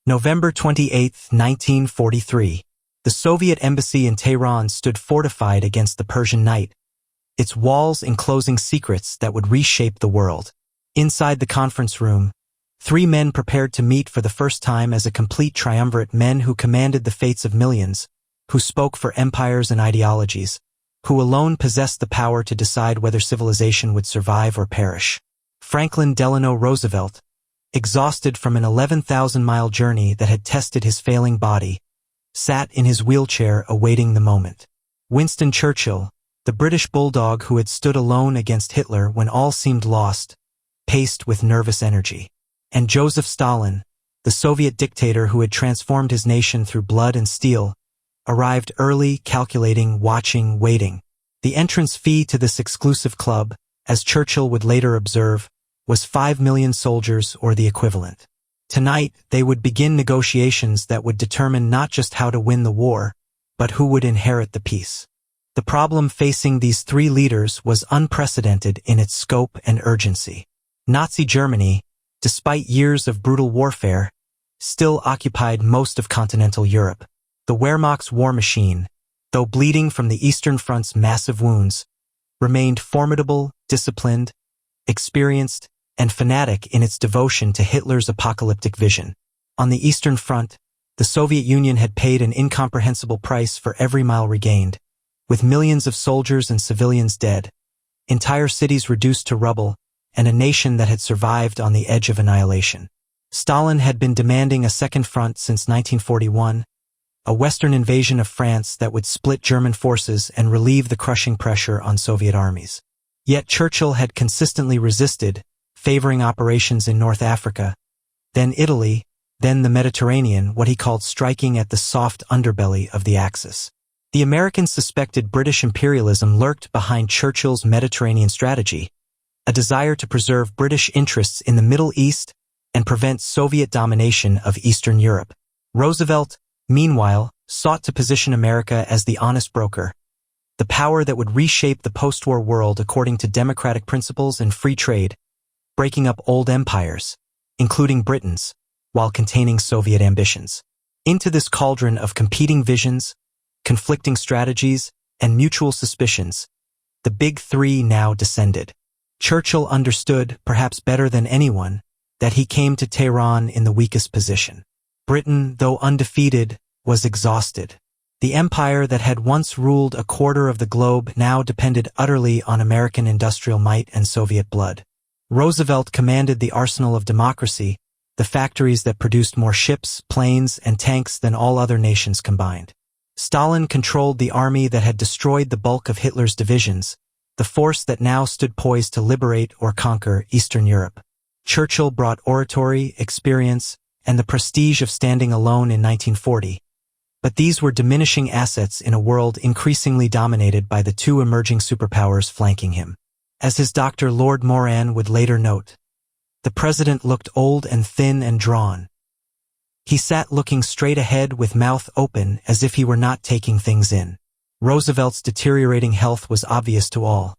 November 28, 1943. The Soviet embassy in Tehran stood fortified against the Persian night, its walls enclosing secrets that would reshape the world. Inside the conference room, three men prepared to meet for the first time as a complete triumvirate, men who commanded the fates of millions, who spoke for empires and ideologies, who alone possessed the power to decide whether civilization would survive or perish. Franklin Delano Roosevelt, exhausted from an 11,000-mile journey that had tested his failing body, sat in his wheelchair awaiting the moment. Winston Churchill, the British Bulldog who had stood alone against Hitler when all seemed lost, paced with nervous energy. And Joseph Stalin, the Soviet dictator who had transformed his nation through blood and steel, arrived early, calculating, watching, waiting. The entrance fee to this exclusive club, as Churchill would later observe, was 5 million soldiers or the equivalent. Tonight, they would begin negotiations that would determine not just how to win the war, but who would inherit the peace. The problem facing these three leaders was unprecedented in its scope and urgency. Nazi Germany, despite years of brutal warfare, still occupied most of continental Europe. The Wehrmacht's war machine, though bleeding from the Eastern Front's massive wounds, remained formidable, disciplined, experienced, and fanatic in its devotion to Hitler's apocalyptic vision. On the Eastern Front, the Soviet Union had paid an incomprehensible price for every mile regained, with millions of soldiers and civilians dead, entire cities reduced to rubble, and a nation that had survived on the edge of annihilation. Stalin had been demanding a second front since 1941, a Western invasion of France that would split German forces and relieve the crushing pressure on Soviet armies. Yet Churchill had consistently resisted, favoring operations in North Africa, then Italy, then the Mediterranean, what he called striking at the soft underbelly of the Axis. The Americans suspected British imperialism lurked behind Churchill's Mediterranean strategy, a desire to preserve British interests in the Middle East and prevent Soviet domination of Eastern Europe. Roosevelt, meanwhile, sought to position America as the honest broker, the power that would reshape the post-war world according to democratic principles and free trade, breaking up old empires, including Britain's, while containing Soviet ambitions. Into this cauldron of competing visions, conflicting strategies, and mutual suspicions, the big three now descended. Churchill understood, perhaps better than anyone, that he came to Tehran in the weakest position. Britain, though undefeated, was exhausted. The empire that had once ruled a quarter of the globe now depended utterly on American industrial might and Soviet blood. Roosevelt commanded the arsenal of democracy, the factories that produced more ships, planes, and tanks than all other nations combined. Stalin controlled the army that had destroyed the bulk of Hitler's divisions, the force that now stood poised to liberate or conquer Eastern Europe. Churchill brought oratory, experience, and the prestige of standing alone in 1940. But these were diminishing assets in a world increasingly dominated by the two emerging superpowers flanking him. As his doctor Lord Moran would later note, the president looked old and thin and drawn. He sat looking straight ahead with mouth open as if he were not taking things in. Roosevelt's deteriorating health was obvious to all.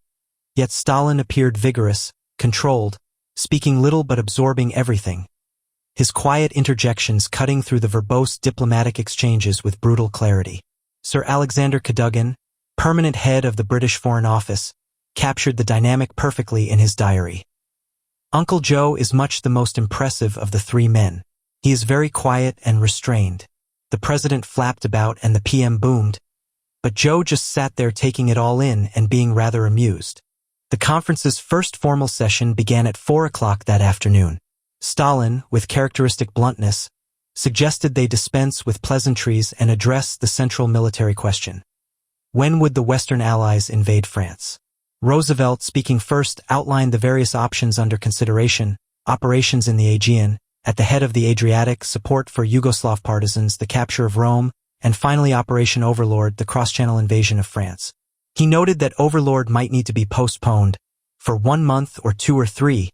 Yet Stalin appeared vigorous, controlled, speaking little but absorbing everything, his quiet interjections cutting through the verbose diplomatic exchanges with brutal clarity. Sir Alexander Cadogan, permanent head of the British Foreign Office, captured the dynamic perfectly in his diary. Uncle Joe is much the most impressive of the three men. He is very quiet and restrained. The president flapped about and the PM boomed, but Joe just sat there taking it all in and being rather amused. The conference's first formal session began at 4 o'clock that afternoon. Stalin, with characteristic bluntness, suggested they dispense with pleasantries and address the central military question. When would the Western Allies invade France? Roosevelt, speaking first, outlined the various options under consideration: operations in the Aegean, at the head of the Adriatic, support for Yugoslav partisans, the capture of Rome, and finally Operation Overlord, the cross-channel invasion of France. He noted that Overlord might need to be postponed for 1 month or 2 or 3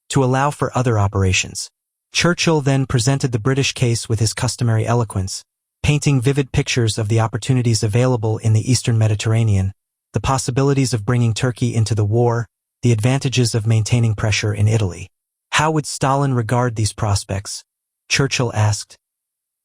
to allow for other operations. Churchill then presented the British case with his customary eloquence, painting vivid pictures of the opportunities available in the Eastern Mediterranean, the possibilities of bringing Turkey into the war, the advantages of maintaining pressure in Italy. How would Stalin regard these prospects? Churchill asked.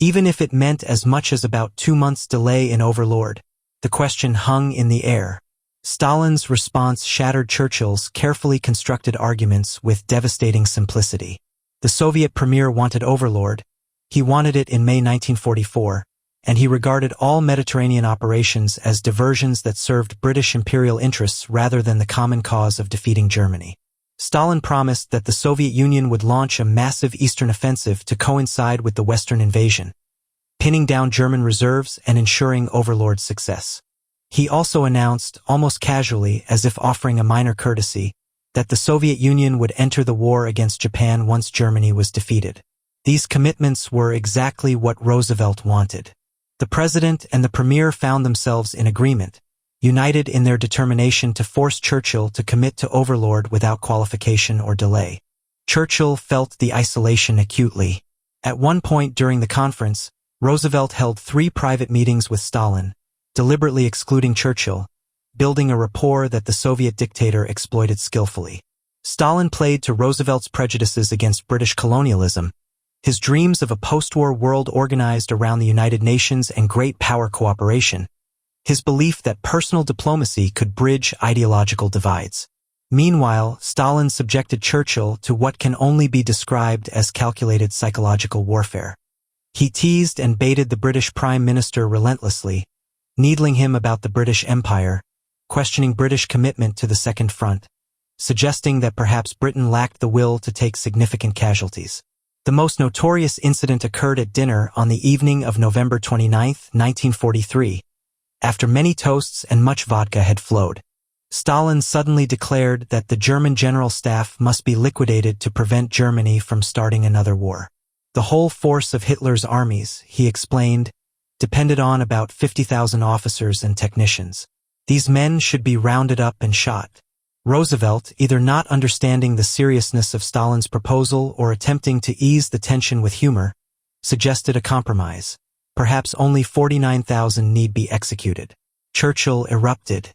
even if it meant as much as about 2 months' delay in Overlord. The question hung in the air. Stalin's response shattered Churchill's carefully constructed arguments with devastating simplicity. The Soviet premier wanted Overlord. He wanted it in May 1944, and he regarded all Mediterranean operations as diversions that served British imperial interests rather than the common cause of defeating Germany. Stalin promised that the Soviet Union would launch a massive eastern offensive to coincide with the Western invasion, pinning down German reserves and ensuring Overlord's success. He also announced, almost casually, as if offering a minor courtesy, that the Soviet Union would enter the war against Japan once Germany was defeated. These commitments were exactly what Roosevelt wanted. The president and the premier found themselves in agreement, united in their determination to force Churchill to commit to Overlord without qualification or delay. Churchill felt the isolation acutely. At one point during the conference, Roosevelt held 3 private meetings with Stalin, deliberately excluding Churchill, building a rapport that the Soviet dictator exploited skillfully. Stalin played to Roosevelt's prejudices against British colonialism, his dreams of a post-war world organized around the United Nations and great power cooperation, his belief that personal diplomacy could bridge ideological divides. Meanwhile, Stalin subjected Churchill to what can only be described as calculated psychological warfare. He teased and baited the British Prime Minister relentlessly, needling him about the British Empire, questioning British commitment to the Second Front, suggesting that perhaps Britain lacked the will to take significant casualties. The most notorious incident occurred at dinner on the evening of November 29, 1943. After many toasts and much vodka had flowed, Stalin suddenly declared that the German general staff must be liquidated to prevent Germany from starting another war. The whole force of Hitler's armies, he explained, depended on about 50,000 officers and technicians. These men should be rounded up and shot. Roosevelt, either not understanding the seriousness of Stalin's proposal or attempting to ease the tension with humor, suggested a compromise. Perhaps only 49,000 need be executed. Churchill erupted.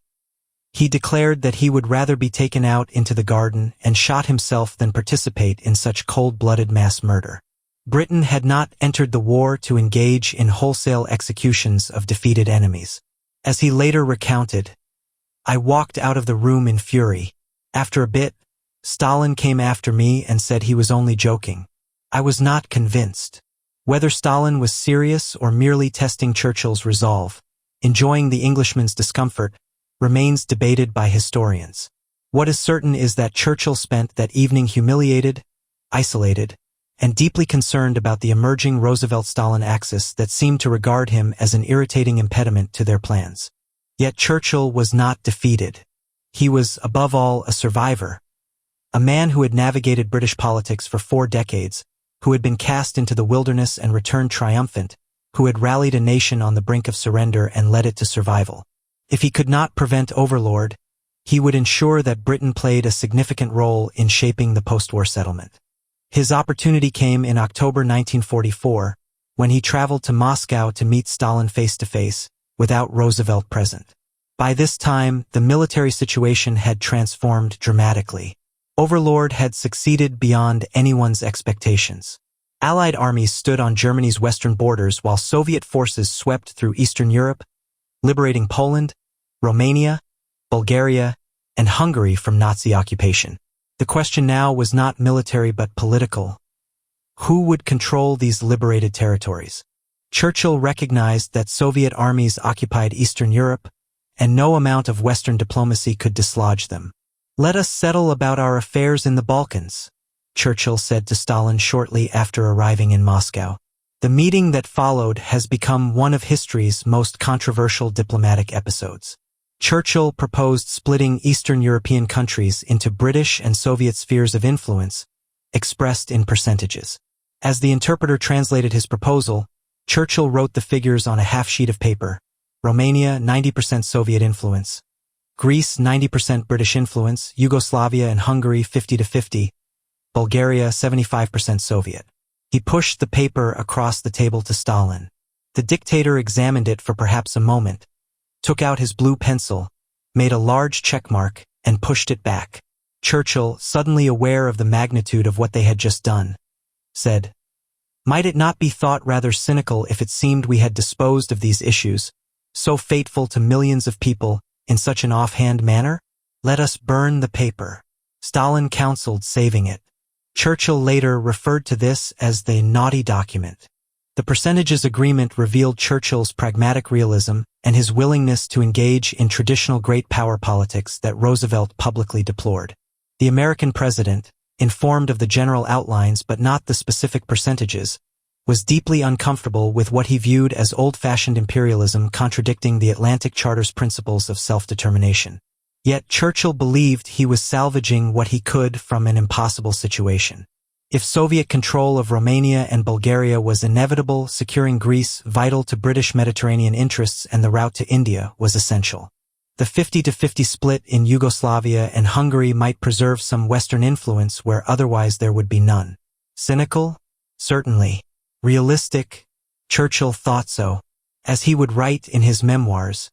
He declared that he would rather be taken out into the garden and shot himself than participate in such cold-blooded mass murder. Britain had not entered the war to engage in wholesale executions of defeated enemies. As he later recounted, "I walked out of the room in fury. After a bit, Stalin came after me and said he was only joking. I was not convinced." Whether Stalin was serious or merely testing Churchill's resolve, enjoying the Englishman's discomfort, remains debated by historians. What is certain is that Churchill spent that evening humiliated, isolated, and deeply concerned about the emerging Roosevelt-Stalin axis that seemed to regard him as an irritating impediment to their plans. Yet Churchill was not defeated. He was, above all, a survivor, a man who had navigated British politics for 4 decades, who had been cast into the wilderness and returned triumphant, who had rallied a nation on the brink of surrender and led it to survival. If he could not prevent Overlord, he would ensure that Britain played a significant role in shaping the post-war settlement. His opportunity came in October 1944, when he traveled to Moscow to meet Stalin face-to-face, without Roosevelt present. By this time, the military situation had transformed dramatically. Overlord had succeeded beyond anyone's expectations. Allied armies stood on Germany's western borders while Soviet forces swept through Eastern Europe, liberating Poland, Romania, Bulgaria, and Hungary from Nazi occupation. The question now was not military but political. Who would control these liberated territories? Churchill recognized that Soviet armies occupied Eastern Europe, and no amount of Western diplomacy could dislodge them. "Let us settle about our affairs in the Balkans," Churchill said to Stalin shortly after arriving in Moscow. The meeting that followed has become one of history's most controversial diplomatic episodes. Churchill proposed splitting Eastern European countries into British and Soviet spheres of influence, expressed in percentages. As the interpreter translated his proposal, Churchill wrote the figures on a half sheet of paper. Romania, 90% Soviet influence. Greece, 90% British influence. Yugoslavia and Hungary, 50-50. Bulgaria, 75% Soviet. He pushed the paper across the table to Stalin. The dictator examined it for perhaps a moment, took out his blue pencil, made a large check mark, and pushed it back. Churchill, suddenly aware of the magnitude of what they had just done, said, Might it not be thought rather cynical if it seemed we had disposed of these issues, so fateful to millions of people, in such an offhand manner? Let us burn the paper. Stalin counseled saving it. Churchill later referred to this as the naughty document. The percentages agreement revealed Churchill's pragmatic realism and his willingness to engage in traditional great power politics that Roosevelt publicly deplored. The American president, informed of the general outlines but not the specific percentages, was deeply uncomfortable with what he viewed as old-fashioned imperialism contradicting the Atlantic Charter's principles of self-determination. Yet Churchill believed he was salvaging what he could from an impossible situation. If Soviet control of Romania and Bulgaria was inevitable, securing Greece, vital to British Mediterranean interests, and the route to India was essential. The 50-50 split in Yugoslavia and Hungary might preserve some Western influence where otherwise there would be none. Cynical? Certainly. Realistic? Churchill thought so. As he would write in his memoirs,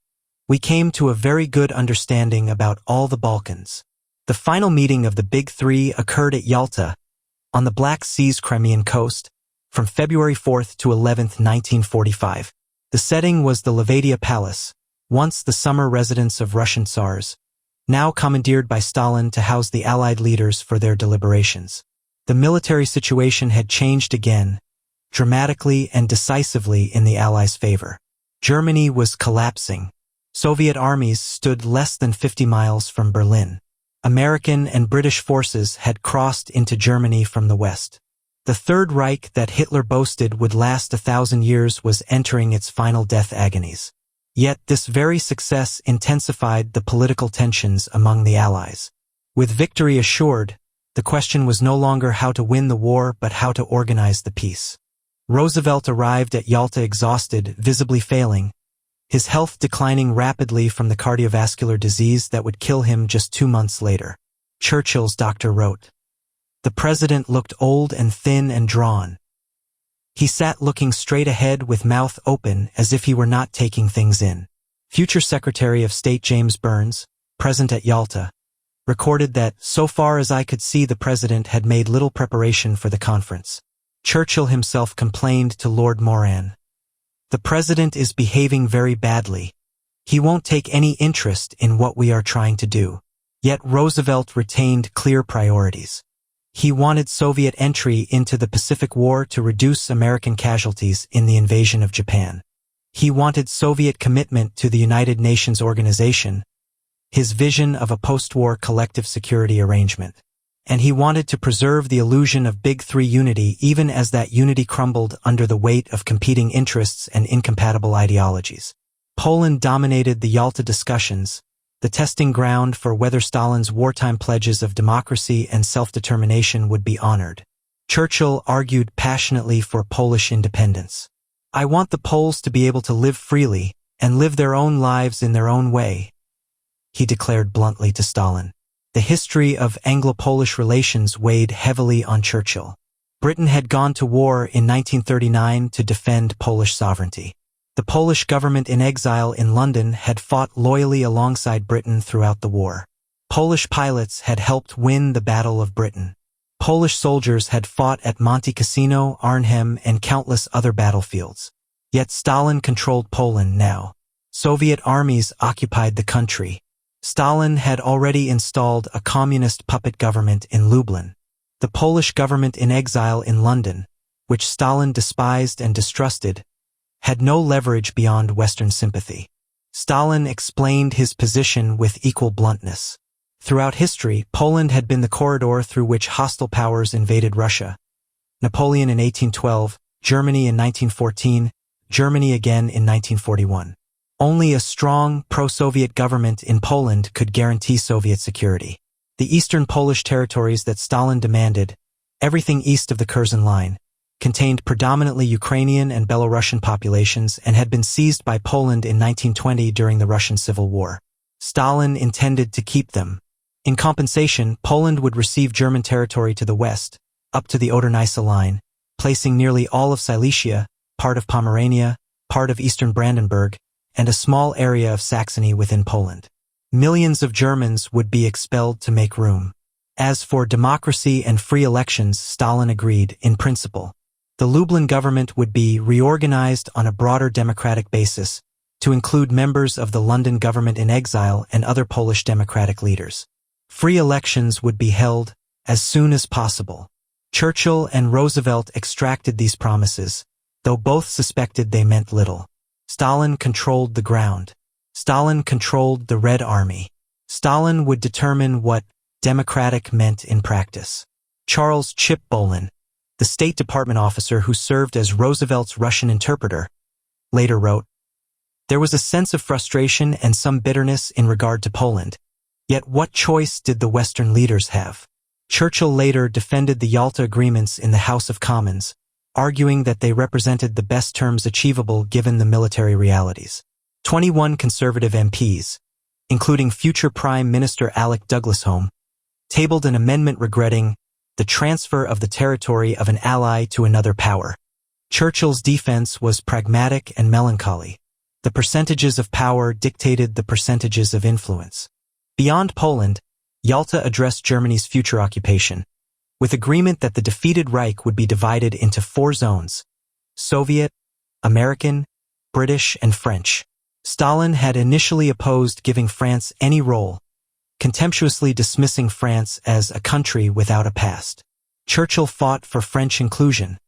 "We came to a very good understanding about all the Balkans." The final meeting of the Big Three occurred at Yalta, on the Black Sea's Crimean coast, from February 4th to 11th, 1945. The setting was the Levadia Palace, once the summer residence of Russian Tsars, now commandeered by Stalin to house the Allied leaders for their deliberations. The military situation had changed again, dramatically and decisively in the Allies' favor. Germany was collapsing. Soviet armies stood less than 50 miles from Berlin. American and British forces had crossed into Germany from the west. The Third Reich that Hitler boasted would last 1,000 years was entering its final death agonies. Yet this very success intensified the political tensions among the Allies. With victory assured, the question was no longer how to win the war but how to organize the peace. Roosevelt arrived at Yalta exhausted, visibly failing, his health declining rapidly from the cardiovascular disease that would kill him just 2 months later. Churchill's doctor wrote. The president looked old and thin and drawn. He sat looking straight ahead with mouth open as if he were not taking things in. Future Secretary of State James Burns, present at Yalta, recorded that, so far as I could see, the president had made little preparation for the conference. Churchill himself complained to Lord Moran. The president is behaving very badly. He won't take any interest in what we are trying to do. Yet Roosevelt retained clear priorities. He wanted Soviet entry into the Pacific War to reduce American casualties in the invasion of Japan. He wanted Soviet commitment to the United Nations Organization, his vision of a post-war collective security arrangement. And he wanted to preserve the illusion of Big Three unity even as that unity crumbled under the weight of competing interests and incompatible ideologies. Poland dominated the Yalta discussions, the testing ground for whether Stalin's wartime pledges of democracy and self-determination would be honored. Churchill argued passionately for Polish independence. I want the Poles to be able to live freely and live their own lives in their own way, he declared bluntly to Stalin. The history of Anglo-Polish relations weighed heavily on Churchill. Britain had gone to war in 1939 to defend Polish sovereignty. The Polish government in exile in London had fought loyally alongside Britain throughout the war. Polish pilots had helped win the Battle of Britain. Polish soldiers had fought at Monte Cassino, Arnhem, and countless other battlefields. Yet Stalin controlled Poland now. Soviet armies occupied the country. Stalin had already installed a communist puppet government in Lublin. The Polish government in exile in London, which Stalin despised and distrusted, had no leverage beyond Western sympathy. Stalin explained his position with equal bluntness. Throughout history, Poland had been the corridor through which hostile powers invaded Russia. Napoleon in 1812, Germany in 1914, Germany again in 1941. Only a strong, pro-Soviet government in Poland could guarantee Soviet security. The eastern Polish territories that Stalin demanded, everything east of the Curzon Line, contained predominantly Ukrainian and Belarusian populations and had been seized by Poland in 1920 during the Russian Civil War. Stalin intended to keep them. In compensation, Poland would receive German territory to the west, up to the Oder-Neisse line, placing nearly all of Silesia, part of Pomerania, part of eastern Brandenburg, and a small area of Saxony within Poland. Millions of Germans would be expelled to make room. As for democracy and free elections, Stalin agreed, in principle. The Lublin government would be reorganized on a broader democratic basis to include members of the London government in exile and other Polish democratic leaders. Free elections would be held as soon as possible. Churchill and Roosevelt extracted these promises, though both suspected they meant little. Stalin controlled the ground. Stalin controlled the Red Army. Stalin would determine what democratic meant in practice. Charles Chip Bolin, the State Department officer who served as Roosevelt's Russian interpreter, later wrote, "There was a sense of frustration and some bitterness in regard to Poland. Yet what choice did the Western leaders have?" Churchill later defended the Yalta agreements in the House of Commons, arguing that they represented the best terms achievable given the military realities. 21 conservative MPs, including future Prime Minister Alec Douglas-Home, tabled an amendment regretting the transfer of the territory of an ally to another power. Churchill's defense was pragmatic and melancholy. The percentages of power dictated the percentages of influence. Beyond Poland, Yalta addressed Germany's future occupation, with agreement that the defeated Reich would be divided into 4 zones: Soviet, American, British, and French. Stalin had initially opposed giving France any role, contemptuously dismissing France as a country without a past. Churchill fought for French inclusion,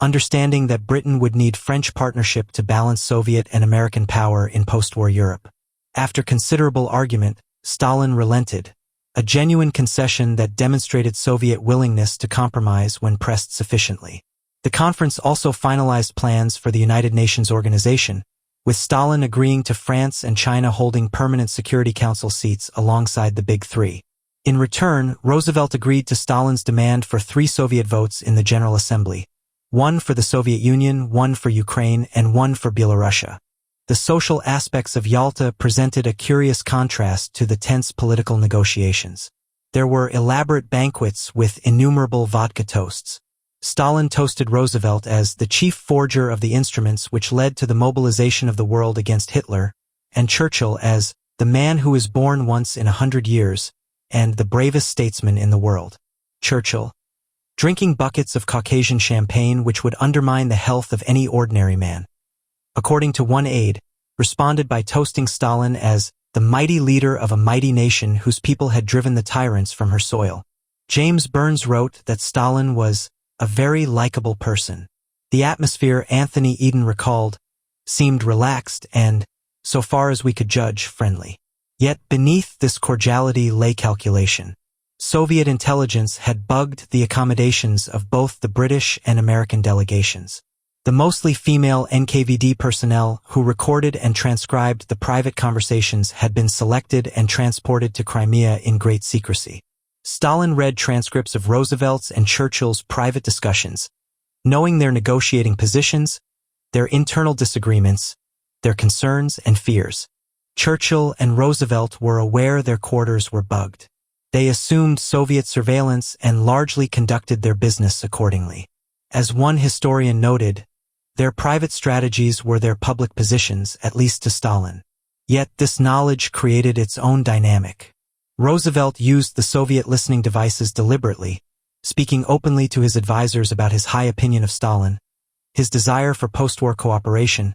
understanding that Britain would need French partnership to balance Soviet and American power in post-war Europe. After considerable argument, Stalin relented, a genuine concession that demonstrated Soviet willingness to compromise when pressed sufficiently. The conference also finalized plans for the United Nations organization, with Stalin agreeing to France and China holding permanent Security Council seats alongside the Big Three. In return, Roosevelt agreed to Stalin's demand for 3 Soviet votes in the General Assembly, 1 for the Soviet Union, 1 for Ukraine, and 1 for Belarusia. The social aspects of Yalta presented a curious contrast to the tense political negotiations. There were elaborate banquets with innumerable vodka toasts. Stalin toasted Roosevelt as the chief forger of the instruments which led to the mobilization of the world against Hitler, and Churchill as the man who is born once in 100 years and the bravest statesman in the world. Churchill, drinking buckets of Caucasian champagne which would undermine the health of any ordinary man, according to one aide, responded by toasting Stalin as the mighty leader of a mighty nation whose people had driven the tyrants from her soil. James Burns wrote that Stalin was a very likable person. The atmosphere, Anthony Eden recalled, seemed relaxed and, so far as we could judge, friendly. Yet beneath this cordiality lay calculation. Soviet intelligence had bugged the accommodations of both the British and American delegations. The mostly female NKVD personnel who recorded and transcribed the private conversations had been selected and transported to Crimea in great secrecy. Stalin read transcripts of Roosevelt's and Churchill's private discussions, knowing their negotiating positions, their internal disagreements, their concerns and fears. Churchill and Roosevelt were aware their quarters were bugged. They assumed Soviet surveillance and largely conducted their business accordingly. As one historian noted, their private strategies were their public positions, at least to Stalin. Yet this knowledge created its own dynamic. Roosevelt used the Soviet listening devices deliberately, speaking openly to his advisors about his high opinion of Stalin, his desire for post-war cooperation,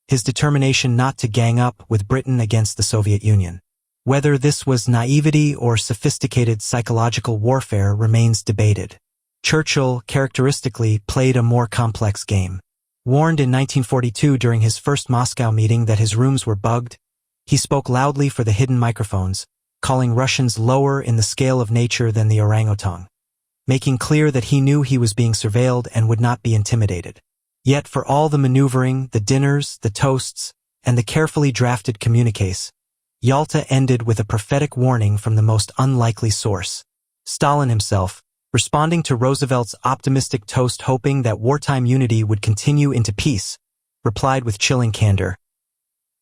his determination not to gang up with Britain against the Soviet Union. Whether this was naivety or sophisticated psychological warfare remains debated. Churchill, characteristically, played a more complex game. Warned in 1942 during his first Moscow meeting that his rooms were bugged, he spoke loudly for the hidden microphones, calling Russians lower in the scale of nature than the orangutan, making clear that he knew he was being surveilled and would not be intimidated. Yet for all the maneuvering, the dinners, the toasts, and the carefully drafted communiques, Yalta ended with a prophetic warning from the most unlikely source. Stalin himself, responding to Roosevelt's optimistic toast hoping that wartime unity would continue into peace, replied with chilling candor,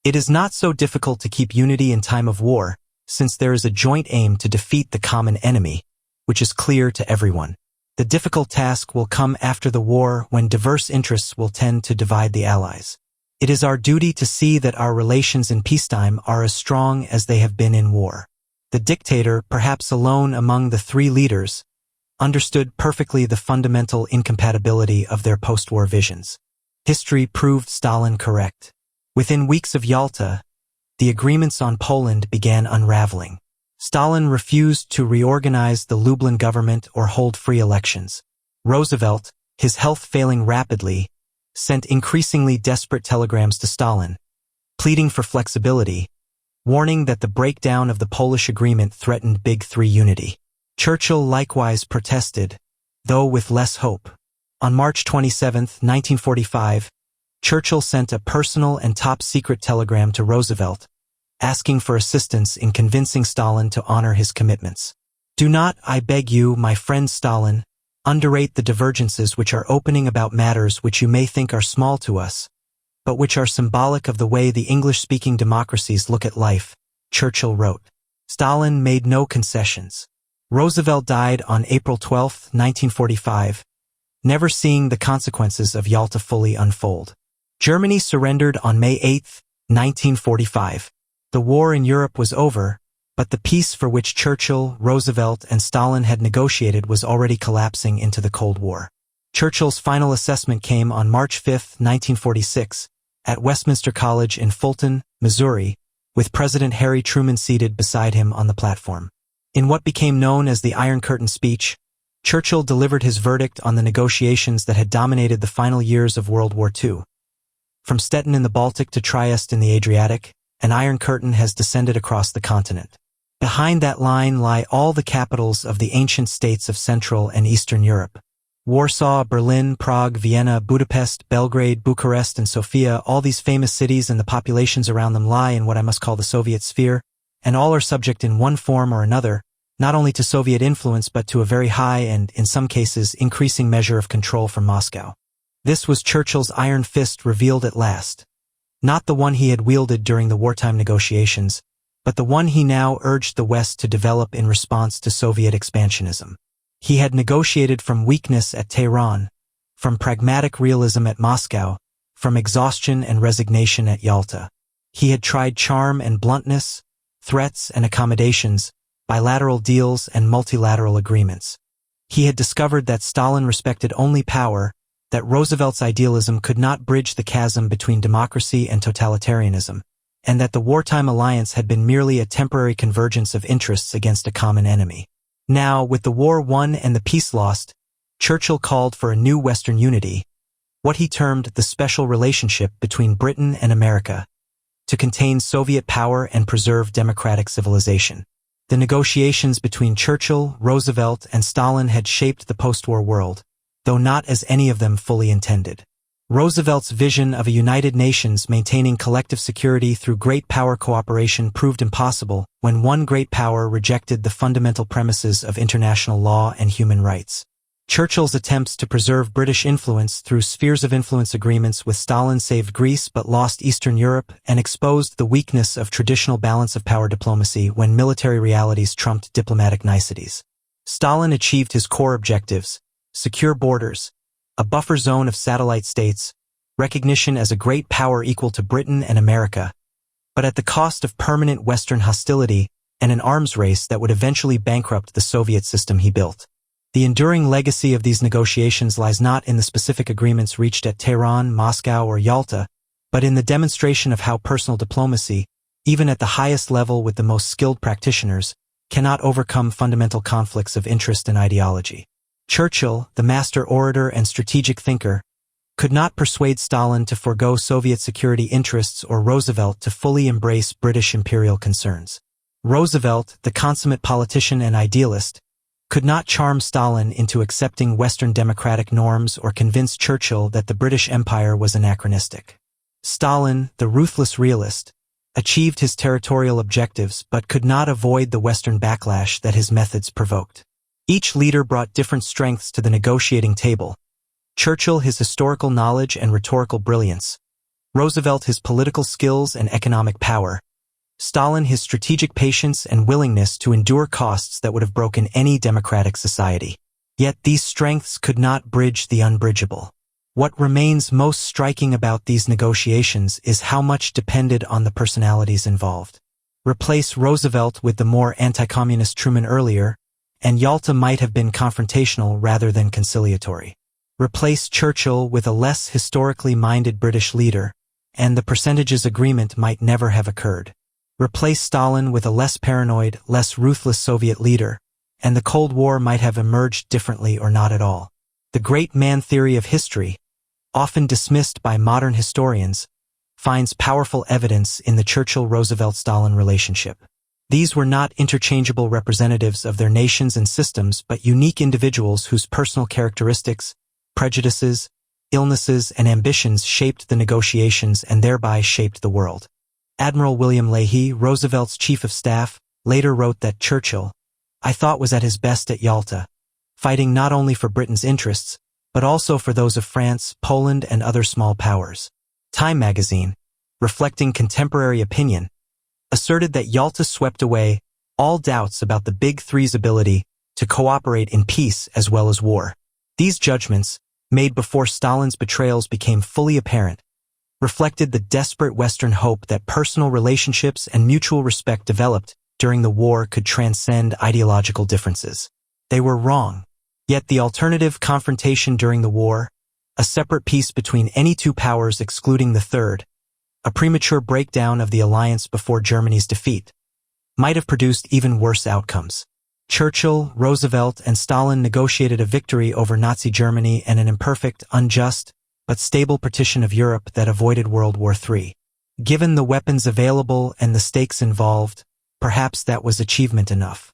"It is not so difficult to keep unity in time of war, since there is a joint aim to defeat the common enemy, which is clear to everyone. The difficult task will come after the war when diverse interests will tend to divide the Allies. It is our duty to see that our relations in peacetime are as strong as they have been in war." The dictator, perhaps alone among the 3 leaders, understood perfectly the fundamental incompatibility of their post-war visions. History proved Stalin correct. Within weeks of Yalta, the agreements on Poland began unraveling. Stalin refused to reorganize the Lublin government or hold free elections. Roosevelt, his health failing rapidly, sent increasingly desperate telegrams to Stalin, pleading for flexibility, warning that the breakdown of the Polish agreement threatened Big Three unity. Churchill likewise protested, though with less hope. On March 27, 1945, Churchill sent a personal and top-secret telegram to Roosevelt, asking for assistance in convincing Stalin to honor his commitments. Do not, I beg you, my friend Stalin, underrate the divergences which are opening about matters which you may think are small to us, but which are symbolic of the way the English-speaking democracies look at life, Churchill wrote. Stalin made no concessions. Roosevelt died on April 12, 1945, never seeing the consequences of Yalta fully unfold. Germany surrendered on May 8, 1945. The war in Europe was over, but the peace for which Churchill, Roosevelt, and Stalin had negotiated was already collapsing into the Cold War. Churchill's final assessment came on March 5, 1946, at Westminster College in Fulton, Missouri, with President Harry Truman seated beside him on the platform. In what became known as the Iron Curtain speech, Churchill delivered his verdict on the negotiations that had dominated the final years of World War II. From Stettin in the Baltic to Trieste in the Adriatic, an Iron Curtain has descended across the continent. Behind that line lie all the capitals of the ancient states of Central and Eastern Europe. Warsaw, Berlin, Prague, Vienna, Budapest, Belgrade, Bucharest, and Sofia, all these famous cities and the populations around them lie in what I must call the Soviet sphere, and all are subject in one form or another, not only to Soviet influence but to a very high and, in some cases, increasing measure of control from Moscow. This was Churchill's iron fist revealed at last. Not the one he had wielded during the wartime negotiations, but the one he now urged the West to develop in response to Soviet expansionism. He had negotiated from weakness at Tehran, from pragmatic realism at Moscow, from exhaustion and resignation at Yalta. He had tried charm and bluntness, threats and accommodations, bilateral deals and multilateral agreements. He had discovered that Stalin respected only power, that Roosevelt's idealism could not bridge the chasm between democracy and totalitarianism, and that the wartime alliance had been merely a temporary convergence of interests against a common enemy. Now, with the war won and the peace lost, Churchill called for a new Western unity, what he termed the special relationship between Britain and America, to contain Soviet power and preserve democratic civilization. The negotiations between Churchill, Roosevelt, and Stalin had shaped the post-war world, though not as any of them fully intended. Roosevelt's vision of a United Nations maintaining collective security through great power cooperation proved impossible when one great power rejected the fundamental premises of international law and human rights. Churchill's attempts to preserve British influence through spheres of influence agreements with Stalin saved Greece but lost Eastern Europe and exposed the weakness of traditional balance of power diplomacy when military realities trumped diplomatic niceties. Stalin achieved his core objectives: secure borders, a buffer zone of satellite states, recognition as a great power equal to Britain and America, but at the cost of permanent Western hostility and an arms race that would eventually bankrupt the Soviet system he built. The enduring legacy of these negotiations lies not in the specific agreements reached at Tehran, Moscow, or Yalta, but in the demonstration of how personal diplomacy, even at the highest level with the most skilled practitioners, cannot overcome fundamental conflicts of interest and ideology. Churchill, the master orator and strategic thinker, could not persuade Stalin to forego Soviet security interests or Roosevelt to fully embrace British imperial concerns. Roosevelt, the consummate politician and idealist, could not charm Stalin into accepting Western democratic norms or convince Churchill that the British Empire was anachronistic. Stalin, the ruthless realist, achieved his territorial objectives but could not avoid the Western backlash that his methods provoked. Each leader brought different strengths to the negotiating table. Churchill his historical knowledge and rhetorical brilliance, Roosevelt his political skills and economic power, Stalin his strategic patience and willingness to endure costs that would have broken any democratic society. Yet these strengths could not bridge the unbridgeable. What remains most striking about these negotiations is how much depended on the personalities involved. Replace Roosevelt with the more anti-communist Truman earlier, and Yalta might have been confrontational rather than conciliatory. Replace Churchill with a less historically minded British leader, and the percentages agreement might never have occurred. Replace Stalin with a less paranoid, less ruthless Soviet leader, and the Cold War might have emerged differently or not at all. The great man theory of history, often dismissed by modern historians, finds powerful evidence in the Churchill-Roosevelt-Stalin relationship. These were not interchangeable representatives of their nations and systems, but unique individuals whose personal characteristics, prejudices, illnesses, and ambitions shaped the negotiations and thereby shaped the world. Admiral William Leahy, Roosevelt's chief of staff, later wrote that Churchill, I thought, was at his best at Yalta, fighting not only for Britain's interests, but also for those of France, Poland, and other small powers. Time magazine, reflecting contemporary opinion, asserted that Yalta swept away all doubts about the Big Three's ability to cooperate in peace as well as war. These judgments, made before Stalin's betrayals became fully apparent, reflected the desperate Western hope that personal relationships and mutual respect developed during the war could transcend ideological differences. They were wrong. Yet the alternative, confrontation during the war, a separate peace between any two powers excluding the third, a premature breakdown of the alliance before Germany's defeat, might have produced even worse outcomes. Churchill, Roosevelt, and Stalin negotiated a victory over Nazi Germany and an imperfect, unjust, but stable partition of Europe that avoided World War III. Given the weapons available and the stakes involved, perhaps that was achievement enough.